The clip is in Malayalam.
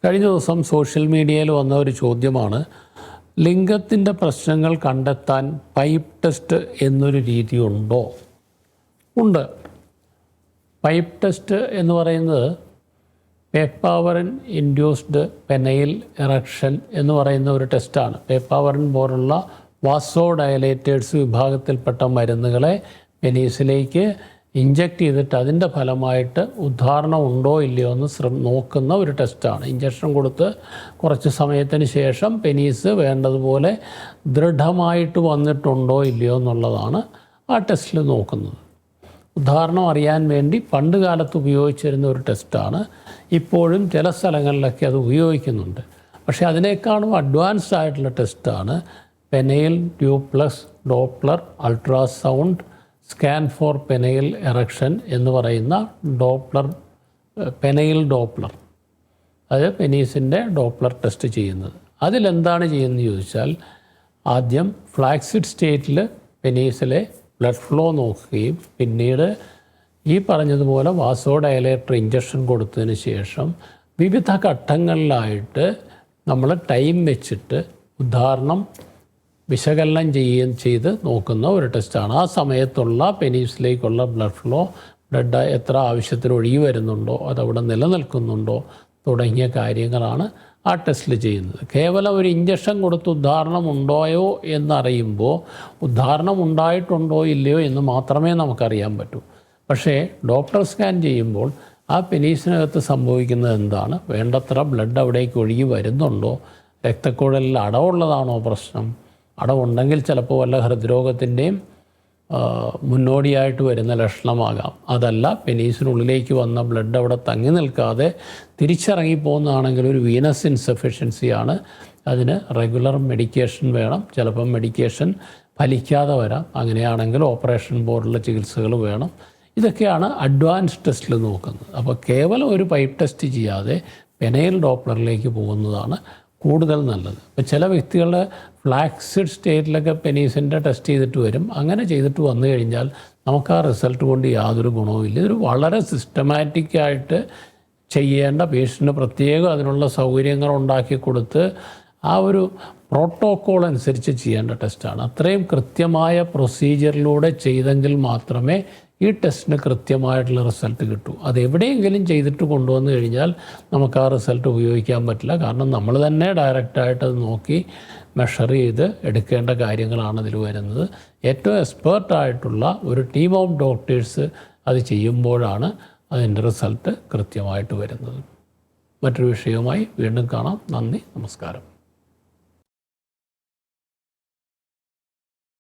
കഴിഞ്ഞ ദിവസം സോഷ്യൽ മീഡിയയിൽ വന്ന ഒരു ചോദ്യമാണ്, ലിംഗത്തിൻ്റെ പ്രശ്നങ്ങൾ കണ്ടെത്താൻ പൈപ്പ് ടെസ്റ്റ് എന്നൊരു രീതി ഉണ്ടോ? ഉണ്ട്. പൈപ്പ് ടെസ്റ്റ് എന്ന് പറയുന്നത് പേപ്പാവറിൻ ഇൻഡ്യൂസ്ഡ് പെനൈൽ എറക്ഷൻ എന്ന് പറയുന്ന ഒരു ടെസ്റ്റാണ്. പേപ്പാവറിൻ പോലുള്ള വാസോ ഡയലേറ്റേഴ്സ് വിഭാഗത്തിൽപ്പെട്ട മരുന്നുകളെ പെനീസിലേക്ക് ഇഞ്ചക്ട് ചെയ്തിട്ട് അതിൻ്റെ ഫലമായിട്ട് ഉദ്ധാരണം ഉണ്ടോ ഇല്ലയോ എന്ന് നോക്കുന്ന ഒരു ടെസ്റ്റാണ്. ഇഞ്ചക്ഷൻ കൊടുത്ത് കുറച്ച് സമയത്തിന് ശേഷം പെനീസ് വേണ്ടതുപോലെ ദൃഢമായിട്ട് വന്നിട്ടുണ്ടോ ഇല്ലയോ എന്നുള്ളതാണ് ആ ടെസ്റ്റിൽ നോക്കുന്നത്. ഉദാഹരണം അറിയാൻ വേണ്ടി പണ്ട് കാലത്ത് ഉപയോഗിച്ചിരുന്ന ഒരു ടെസ്റ്റാണ്. ഇപ്പോഴും ചില സ്ഥലങ്ങളിലൊക്കെ അത് ഉപയോഗിക്കുന്നുണ്ട്. പക്ഷേ അതിനേക്കാളും അഡ്വാൻസ്ഡ് ആയിട്ടുള്ള ടെസ്റ്റാണ് penile duplex Doppler ultrasound scan for penile erection എന്ന് പറയുന്ന പെനൈൽ ഡോപ്ലർ. അത് പെനീസിൻ്റെ ഡോപ്ലർ ടെസ്റ്റ് ചെയ്യുന്നത്. അതിലെന്താണ് ചെയ്യുന്നത് ചോദിച്ചാൽ, ആദ്യം ഫ്ലാക്സിഡ് സ്റ്റേറ്റിൽ പെനീസിലെ ബ്ലഡ് ഫ്ലോ നോക്കുകയും പിന്നീട് ഈ പറഞ്ഞതുപോലെ വാസോ ഡയലേറ്റർ ഇഞ്ചക്ഷൻ കൊടുത്തതിന് ശേഷം വിവിധ ഘട്ടങ്ങളിലായിട്ട് നമ്മൾ ടൈം വെച്ചിട്ട് ഉദാഹരണം വിശകലനം ചെയ്ത് നോക്കുന്ന ഒരു ടെസ്റ്റാണ്. ആ സമയത്തുള്ള പെനീസിലേക്കുള്ള ബ്ലഡ് ഫ്ലോ, ബ്ലഡ് എത്ര ആവശ്യത്തിന് ഒഴുകി വരുന്നുണ്ടോ, അതവിടെ നിലനിൽക്കുന്നുണ്ടോ തുടങ്ങിയ കാര്യങ്ങളാണ് ആ ടെസ്റ്റിൽ ചെയ്യുന്നത്. കേവലം ഒരു ഇഞ്ചക്ഷൻ കൊടുത്ത് ഉദ്ധാരണം ഉണ്ടോയോ എന്നറിയുമ്പോൾ ഉദ്ധാരണം ഉണ്ടായിട്ടുണ്ടോ ഇല്ലയോ എന്ന് മാത്രമേ നമുക്കറിയാൻ പറ്റൂ. പക്ഷേ ഡോപ്ലർ സ്കാൻ ചെയ്യുമ്പോൾ ആ പെനീസിനകത്ത് സംഭവിക്കുന്നത് എന്താണ്, വേണ്ടത്ര ബ്ലഡ് അവിടേക്ക് ഒഴുകി വരുന്നുണ്ടോ, രക്തക്കുഴലിൽ അടവുള്ളതാണോ പ്രശ്നം, അടവുണ്ടെങ്കിൽ ചിലപ്പോൾ വല്ല ഹൃദ്രോഗത്തിൻ്റെയും മുന്നോടിയായിട്ട് വരുന്ന ലക്ഷണമാകാം. അതല്ല, പെനീസിനുള്ളിലേക്ക് വന്ന ബ്ലഡ് അവിടെ തങ്ങി നിൽക്കാതെ തിരിച്ചിറങ്ങിപ്പോകുന്നതാണെങ്കിൽ ഒരു വീനസ് ഇൻസഫിഷ്യൻസിയാണ്. അതിന് റെഗുലർ മെഡിക്കേഷൻ വേണം. ചിലപ്പം മെഡിക്കേഷൻ ഫലിക്കാതെ വരാം. അങ്ങനെയാണെങ്കിൽ ഓപ്പറേഷൻ പോലുള്ള ചികിത്സകൾ വേണം. ഇതൊക്കെയാണ് അഡ്വാൻസ് ടെസ്റ്റിൽ നോക്കുന്നത്. അപ്പോൾ കേവലം ഒരു പൈപ്പ് ടെസ്റ്റ് ചെയ്യാതെ പെനൈൽ ഡോപ്ലറിലേക്ക് പോകുന്നതാണ് കൂടുതൽ നല്ലത്. ഇപ്പോൾ ചില വ്യക്തികളുടെ ഫ്ലാക്സിഡ് സ്റ്റേറ്റിലൊക്കെ പെനീസിൻ്റെ ടെസ്റ്റ് ചെയ്തിട്ട് വരും. അങ്ങനെ ചെയ്തിട്ട് വന്നു കഴിഞ്ഞാൽ നമുക്ക് ആ റിസൾട്ട് കൊണ്ട് യാതൊരു ഗുണവുമില്ല. ഇതൊരു വളരെ സിസ്റ്റമാറ്റിക്കായിട്ട് ചെയ്യേണ്ട, പേഷ്യൻ്റ് പ്രത്യേകം അതിനുള്ള സൗകര്യങ്ങൾ ഉണ്ടാക്കി കൊടുത്ത് ആ ഒരു പ്രോട്ടോക്കോൾ അനുസരിച്ച് ചെയ്യേണ്ട ടെസ്റ്റാണ്. അത്രയും കൃത്യമായ പ്രൊസീജിയറിലൂടെ ചെയ്തെങ്കിൽ മാത്രമേ ഈ ടെസ്റ്റിന് കൃത്യമായിട്ടുള്ള റിസൾട്ട് കിട്ടൂ. അതെവിടെയെങ്കിലും ചെയ്തിട്ട് കൊണ്ടുവന്നു കഴിഞ്ഞാൽ നമുക്ക് ആ റിസൾട്ട് ഉപയോഗിക്കാൻ പറ്റില്ല. കാരണം നമ്മൾ തന്നെ ഡയറക്റ്റായിട്ട് അത് നോക്കി മെഷർ ചെയ്ത് എടുക്കേണ്ട കാര്യങ്ങളാണ് അതിൽ വരുന്നത്. ഏറ്റവും എക്സ്പേർട്ടായിട്ടുള്ള ഒരു ടീം ഓഫ് ഡോക്ടേഴ്സ് അത് ചെയ്യുമ്പോഴാണ് അതിൻ്റെ റിസൾട്ട് കൃത്യമായിട്ട് വരുന്നത്. മറ്റൊരു വിഷയവുമായി വീണ്ടും കാണാം. നന്ദി, നമസ്കാരം.